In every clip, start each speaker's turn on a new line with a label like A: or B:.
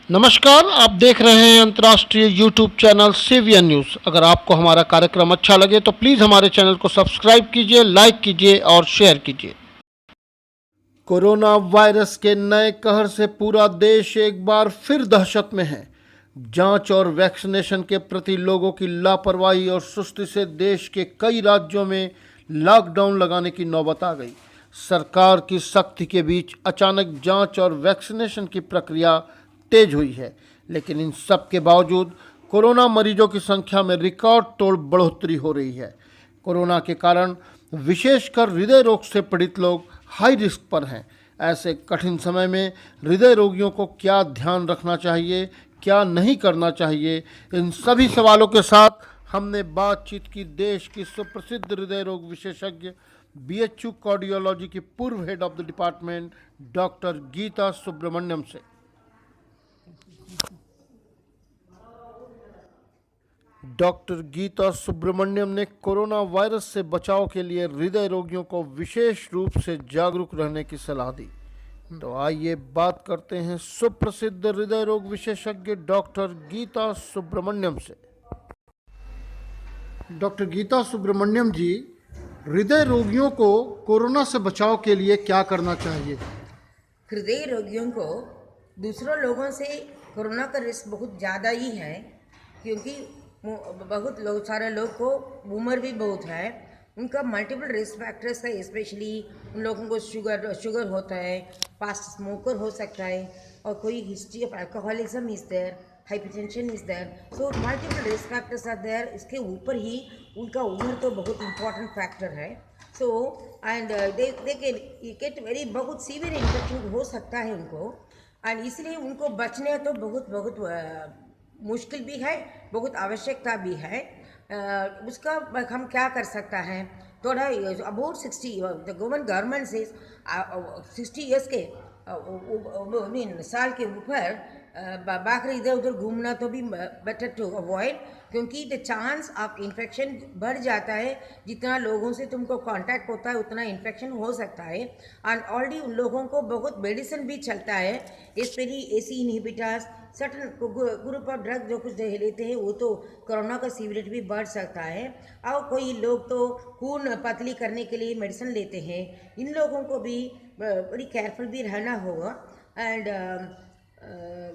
A: नमस्कार, आप देख रहे हैं अंतर्राष्ट्रीय यूट्यूब चैनल सीवीएन न्यूज़। अगर आपको हमारा कार्यक्रम अच्छा लगे तो प्लीज़ हमारे चैनल को सब्सक्राइब कीजिए, लाइक कीजिए और शेयर कीजिए। कोरोना वायरस के नए कहर से पूरा देश एक बार फिर दहशत में है। जांच और वैक्सीनेशन के प्रति लोगों की लापरवाही और सुस्ती से देश के कई राज्यों में लॉकडाउन लगाने की नौबत आ गई। सरकार की सख्ती के बीच अचानक जांच और वैक्सीनेशन की प्रक्रिया तेज हुई है, लेकिन इन सब के बावजूद कोरोना मरीजों की संख्या में रिकॉर्ड तोड़ बढ़ोतरी हो रही है। कोरोना के कारण विशेषकर हृदय रोग से पीड़ित लोग हाई रिस्क पर हैं। ऐसे कठिन समय में हृदय रोगियों को क्या ध्यान रखना चाहिए, क्या नहीं करना चाहिए, इन सभी सवालों के साथ हमने बातचीत की देश की सुप्रसिद्ध हृदय रोग विशेषज्ञ बीएचयू कार्डियोलॉजी की पूर्व head of the department doctor Geeta Subramaniam से। डॉक्टर गीता सुब्रमण्यम ने कोरोना वायरस से बचाव के लिए हृदय रोगियों को विशेष रूप से जागरूक रहने की सलाह दी। तो आइए बात करते हैं सुप्रसिद्ध हृदय रोग विशेषज्ञ डॉक्टर गीता सुब्रमण्यम से। डॉक्टर गीता सुब्रमण्यम जी, हृदय रोगियों को कोरोना से बचाव के लिए क्या करना चाहिए?
B: हृदय रोगियों को दूसरों लोगों से कोरोना का रिस्क बहुत ज़्यादा ही है, क्योंकि बहुत लोग सारे लोग को उम्र भी बहुत है, उनका मल्टीपल रिस्क फैक्टर्स है। स्पेशली उन लोगों को शुगर होता है, पास्ट स्मोकर हो सकता है, और कोई history of alcoholism is there, hypertension is there, so multiple risk factors are there. इसके ऊपर ही उनका उम्र तो बहुत इंपॉर्टेंट फैक्टर है। So and they get very बहुत सीवियर इन्फेक्शन हो सकता है उनको, एंड इसलिए उनको बचने तो बहुत बहुत मुश्किल भी है, बहुत आवश्यकता भी है। उसका हम क्या कर सकता है, थोड़ा अबाउट 60 द गवर्नमेंट से 60 ईयर्स के मीन साल के ऊपर बाहर इधर उधर घूमना तो भी बेटर टू अवॉइड, क्योंकि द चांस ऑफ इन्फेक्शन बढ़ जाता है। जितना लोगों से तुमको कांटेक्ट होता है उतना इन्फेक्शन हो सकता है। एंड ऑलरेडी उन लोगों को बहुत मेडिसिन भी चलता है, specially AC inhibitors, certain group of drug जो कुछ लेते हैं वो तो कोरोना का सीवियरिटी भी बढ़ सकता है। और कोई लोग तो खून पतली करने के लिए मेडिसिन लेते हैं। इन लोगों को भी बड़ी केयरफुल भी रहना होगा। And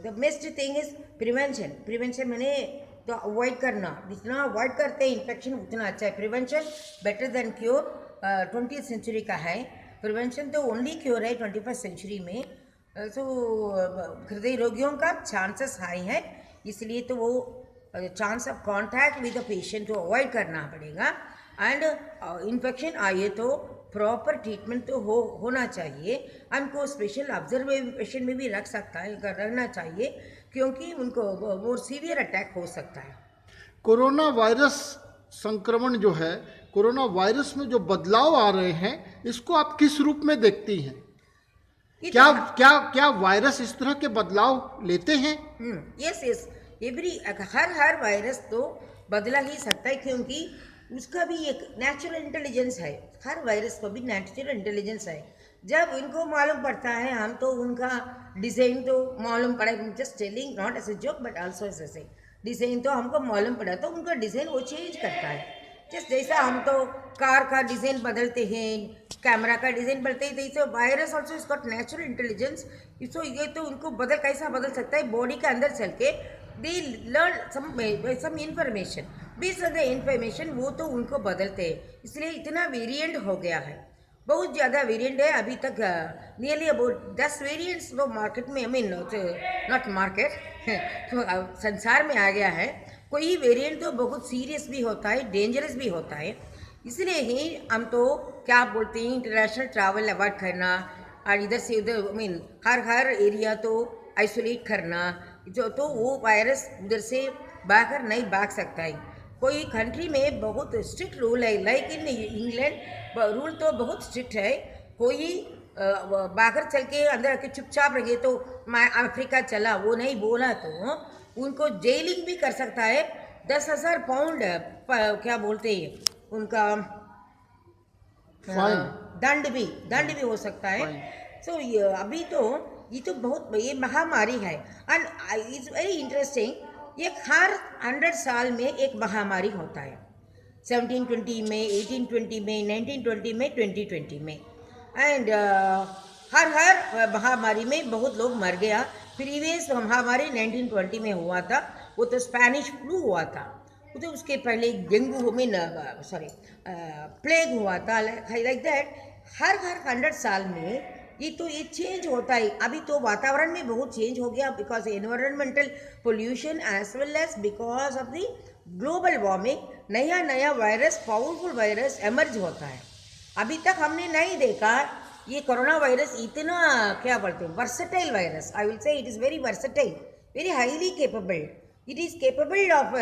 B: the best thing is prevention मैंने तो अवॉइड करना, जितना अवॉइड करते हैं इन्फेक्शन उतना अच्छा है। Prevention better than cure 20th century का है। प्रिवेंशन तो ओनली क्योर है 21st सेंचुरी में। सो हृदय रोगियों का चांसेस हाई है, इसलिए तो वो chance of contact with the patient को अवॉइड करना पड़ेगा। एंड इन्फेक्शन आए तो प्रॉपर ट्रीटमेंट तो होना चाहिए। उनको स्पेशल ऑब्जर्वेशन में भी रख सकता है, रहना चाहिए, क्योंकि उनको वो सीवियर अटैक हो सकता है।
A: कोरोना वायरस संक्रमण जो है, कोरोना वायरस में जो बदलाव आ रहे हैं, इसको आप किस रूप में देखती हैं? क्या क्या क्या वायरस इस तरह के बदलाव लेते हैं?
B: यस यस, एवरी हर वायरस तो बदला ही सकता है, क्योंकि उसका भी एक नेचुरल इंटेलिजेंस है। हर वायरस को भी नेचुरल इंटेलिजेंस है। जब इनको मालूम पड़ता है, हम तो उनका डिज़ाइन तो मालूम पड़ा, just telling not as a joke but also as a design तो हमको मालूम पड़ा, तो उनका डिज़ाइन वो चेंज करता है। जस्ट जैसा हम तो कार का डिज़ाइन बदलते हैं, कैमरा का डिज़ाइन बदलते हैं, जैसे virus also is got natural intelligence. So ये तो उनको कैसा बदल सकता है, बॉडी के अंदर चल के they learn some information, based on the information वो तो उनको बदलते हैं। इसलिए इतना वेरिएंट हो गया है, बहुत ज़्यादा वेरिएंट है अभी तक। नियरली अबाउट 10 वेरिएंट्स तो मार्केट में, आई मीन नॉट मार्केट तो संसार में आ गया है। कोई वेरिएंट तो बहुत सीरियस भी होता है, डेंजरस भी होता है। इसलिए ही हम तो क्या बोलते हैं, इंटरनेशनल ट्रैवल अवॉइड करना, और इधर से उधर, आई मीन हर एरिया तो आइसोलेट करना, जो तो वो वायरस उधर से बाहर नहीं भाग सकता है। कोई कंट्री में बहुत स्ट्रिक्ट रूल है, लाइक इन इंग्लैंड रूल तो बहुत स्ट्रिक्ट है। कोई बाहर चल के अंदर आके चुपचाप रहे तो मैं अफ्रीका चला वो नहीं बोला तो उनको जेलिंग भी कर सकता है। 10,000 पाउंड क्या बोलते हैं उनका दंड भी हो सकता है। सो अभी तो ये तो बहुत ये महामारी है एंड इट्स वेरी इंटरेस्टिंग। ये हर 100 साल में एक महामारी होता है, 1720 में, 1820 में, 1920 में, 2020 में। एंड हर महामारी में बहुत लोग मर गया। प्रीवियस महामारी 1920 में हुआ था, वो तो स्पेनिश फ्लू हुआ था। वो तो उसके पहले डेंगू में प्लेग हुआ था, लाइक दैट। हर 100 साल में ये चेंज होता है। अभी तो वातावरण में बहुत चेंज हो गया because environmental pollution as well as because of the global warming. नया नया वायरस, पावरफुल वायरस एमर्ज होता है। अभी तक हमने नहीं देखा ये कोरोना वायरस इतना, क्या बोलते हैं, versatile virus. I will say it is very versatile, very highly capable. It is capable of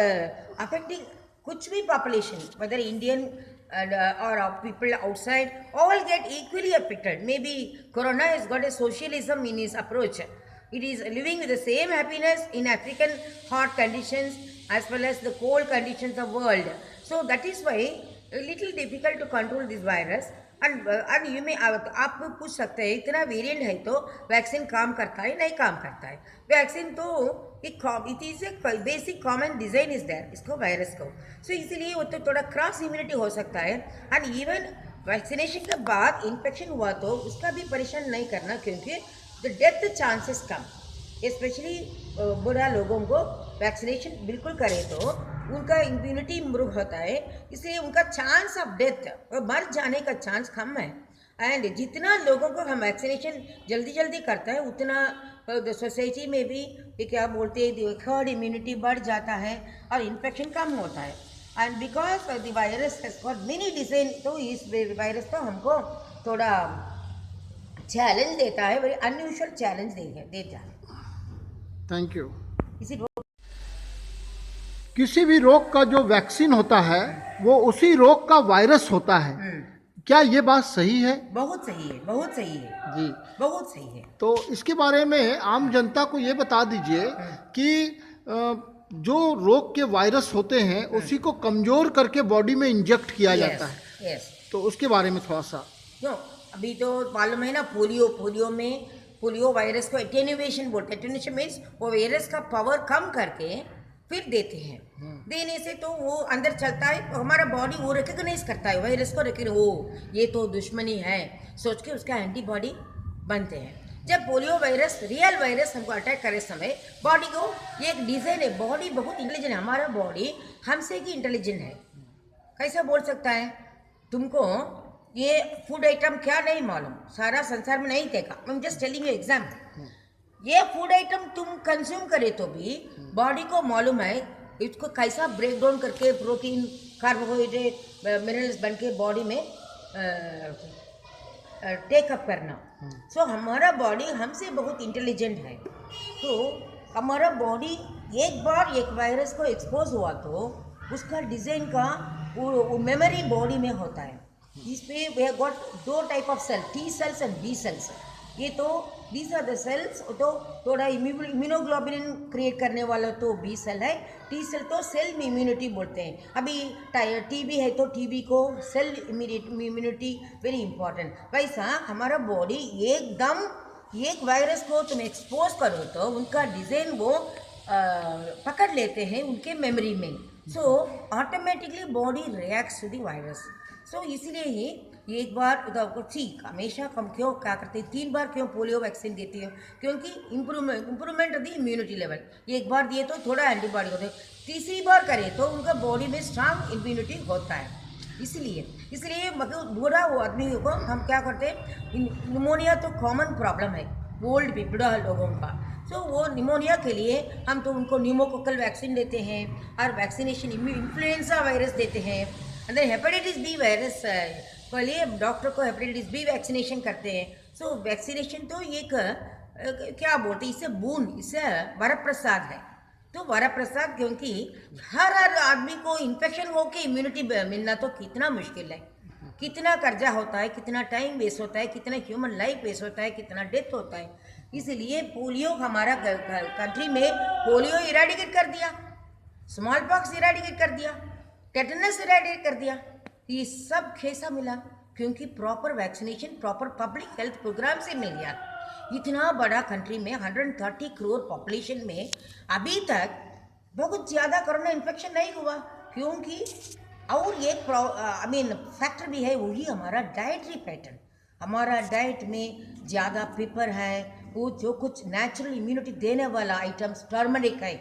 B: affecting कुछ भी population, whether Indian or people outside, all get equally affected. Maybe Corona has got a socialism in its approach. It is living with the same happiness in African hot conditions as well as the cold conditions of world. So that is why a little difficult to control this virus. And you may आप पूछ सकते हैं इतना variant है तो vaccine काम करता है नहीं काम करता है। वैक्सीन तो it is a basic common design is there इसको, वायरस को। सो इसीलिए वो तो थोड़ा क्रॉस इम्यूनिटी हो सकता है। एंड इवन वैक्सीनेशन के बाद इन्फेक्शन हुआ तो उसका भी परेशान नहीं करना, क्योंकि the death chances come. Specially बूढ़ा लोगों को वैक्सीनेशन बिल्कुल करें तो उनका इम्यूनिटी इम्प्रूव होता है, इसलिए उनका चांस ऑफ डेथ और मर जाने का चांस कम है। एंड जितना लोगों को हम वैक्सीनेशन जल्दी जल्दी करता है उतना सोसाइटी में भी ये क्या बोलते हैं हर्ड इम्यूनिटी बढ़ जाता है और इन्फेक्शन कम होता है। And because the virus has got many design, तो इस वायरस तो हमको थोड़ा चैलेंज देता है, वेरी अनयूजुअल चैलेंज देता है।
A: Thank you.
B: इसी
A: किसी भी रोग का जो वैक्सीन होता है वो उसी रोग का वायरस होता है, क्या ये बात सही है?
B: बहुत सही है, बहुत सही है
A: जी,
B: बहुत सही है।
A: तो इसके बारे में आम जनता को ये बता दीजिए कि जो रोग के वायरस होते हैं उसी को कमजोर करके बॉडी में इंजेक्ट किया जाता है।
B: यस।
A: तो उसके बारे में थोड़ा सा।
B: क्यों, अभी तो मालूम है ना, पोलियो वायरस को एटेन्युएशन बोलते हैं। एटेन्युएशन मीन्स वो वायरस का पावर कम करके फिर देते हैं। देने से तो वो अंदर चलता है, हमारा बॉडी वो रिकग्नाइज करता है वायरस को, ये तो दुश्मनी है सोच के उसका एंटीबॉडी बनते हैं। जब पोलियो वायरस, रियल वायरस हमको अटैक करे समय बॉडी को ये एक डिजाइन है, बॉडी बहुत इंटेलिजेंट है। हमारा बॉडी हमसे भी इंटेलिजेंट है। कैसे बोल सकता है तुमको ये फूड आइटम क्या नहीं मालूम, सारा संसार में नहीं देखा। I am just telling you example. ये फूड आइटम तुम कंज्यूम करे तो भी बॉडी को मालूम है इसको कैसा ब्रेक डाउन करके प्रोटीन, कार्बोहाइड्रेट, मिनरल्स बन के बॉडी में टेकअप करना। सो हमारा बॉडी हमसे बहुत इंटेलिजेंट है। तो हमारा बॉडी एक बार एक वायरस को एक्सपोज हुआ तो उसका डिजाइन का वो मेमोरी बॉडी में होता है। इस पे we have got 2 type of cell, T cells and B cells. ये तो दीज आर द सेल्स, तो थोड़ा इम्यूनोग्लोबुलिन क्रिएट करने वाला तो बी सेल है। टी सेल तो सेल इम्यूनिटी बोलते हैं। अभी टीबी है तो टीबी को सेल इम्यूनिटी वेरी इंपॉर्टेंट। वैसा हमारा बॉडी एकदम एक वायरस को तुम एक्सपोज करो तो उनका डिजाइन वो पकड़ लेते हैं उनके मेमोरी में। So automatically body reacts to the virus. So इसीलिए ही एक बार ठीक हमेशा कम क्यों क्या करते हैं, 3 बार क्यों पोलियो वैक्सीन देती है, क्योंकि improvement of the immunity level. एक बार दिए तो थोड़ा एंटीबॉडी होते हैं, तीसरी बार करें तो उनका बॉडी में स्ट्रांग इम्यूनिटी होता है। इसलिए मतलब बूढ़ा वो आदमी को हम क्या करते हैं, निमोनिया तो कॉमन प्रॉब्लम है ओल्ड बूढ़ा लोगों का। सो वो निमोनिया के लिए हम तो उनको न्यूमोकोकल वैक्सीन देते हैं और वैक्सीनेशन इन्फ्लुएंजा वायरस देते हैं। अंदर हेपेटाइटिस बी वायरस पहले डॉक्टर को हेपेटाइटिस बी वैक्सीनेशन करते हैं। सो वैक्सीनेशन तो एक क्या बोलते हैं, इससे बून, इससे वरप्रसाद है। तो वरप्रसाद, क्योंकि हर आदमी को इन्फेक्शन होके इम्यूनिटी मिलना तो कितना मुश्किल है, कितना कर्जा होता है, कितना टाइम वेस्ट होता है, कितना ह्यूमन लाइफ वेस्ट होता है, कितना डेथ होता है। इसलिए पोलियो हमारा कंट्री में पोलियो इरेडिकेट कर दिया, स्मॉल पॉक्स इरेडिकेट कर दिया, टेटनस इरेडिकेट कर दिया। ये सब कैसा मिला, क्योंकि proper vaccination, proper public health programme से मिल गया। इतना बड़ा कंट्री में 130 करोड़ पॉपुलेशन में अभी तक बहुत ज़्यादा कोरोना इन्फेक्शन नहीं हुआ, क्योंकि और एक फैक्टर भी है, वही हमारा डाइटरी पैटर्न। हमारा डाइट में ज़्यादा पेपर है, वो जो कुछ नेचुरल इम्यूनिटी देने वाला आइटम्स, टर्मरिक है,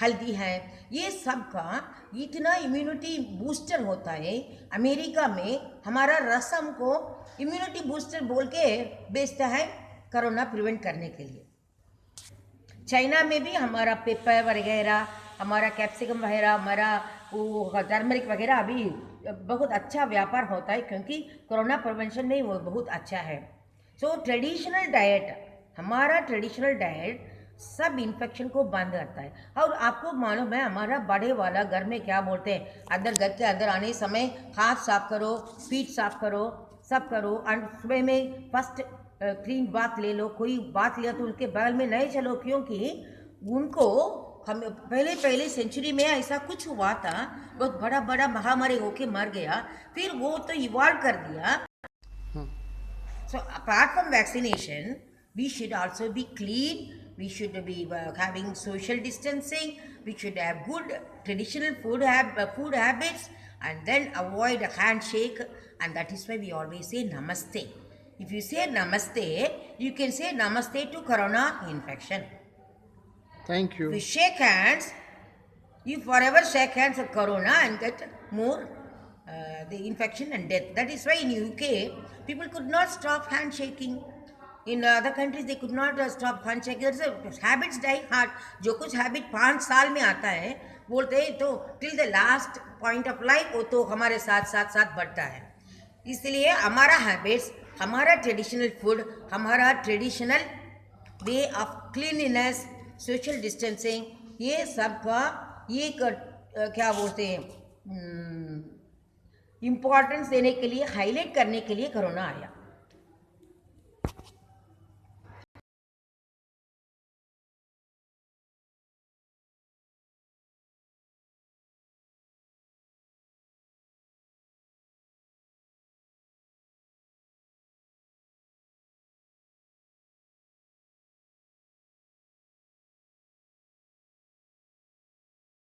B: हल्दी है, ये सब का इतना इम्यूनिटी बूस्टर होता है। अमेरिका में हमारा रसम को इम्यूनिटी बूस्टर बोल के बेचता है कोरोना प्रिवेंट करने के लिए। चाइना में भी हमारा पेपर वगैरह, हमारा कैप्सिकम वगैरह, हमारा वो टर्मरिक वगैरह अभी बहुत अच्छा व्यापार होता है, क्योंकि कोरोना प्रिवेंशन में वो बहुत अच्छा है। सो ट्रेडिशनल डाइट, हमारा ट्रेडिशनल डाइट सब इन्फेक्शन को बंद करता है। और आपको मालूम है हमारा बड़े वाला घर में क्या बोलते हैं, अंदर घर के अंदर आने समय हाथ साफ करो, फीट साफ करो, सब करो, और सुबह में फर्स्ट क्लीन बात ले लो। कोई बात लिया तो उनके बगल में नहीं चलो, क्योंकि उनको हम पहले सेंचुरी में ऐसा कुछ हुआ था, बहुत बड़ा बड़ा महामारी होके मर गया, फिर वो तो इवॉल्व कर दिया। So apart from vaccination, we should also be clean, we should be having social distancing, we should have good traditional food habits, and then avoid a handshake, and that is why we always say namaste. If you say namaste, you can say namaste to corona infection.
A: Thank you.
B: If you shake hands, you forever shake hands with corona and get more the infection and death. That is why in UK people could not stop handshaking. In other countries they could not stop handshaking. There's a habits die hard. जो कुछ habit 5 साल में आता है, बोलते हैं तो till the last point of life वो तो हमारे साथ बढ़ता है। इसलिए हमारा habits, हमारा traditional food, हमारा traditional way of cleanliness, social distancing, ये सब का ये क्या बोलते हैं इम्पोर्टेंस देने के लिए, हाईलाइट करने के लिए कोरोना आया।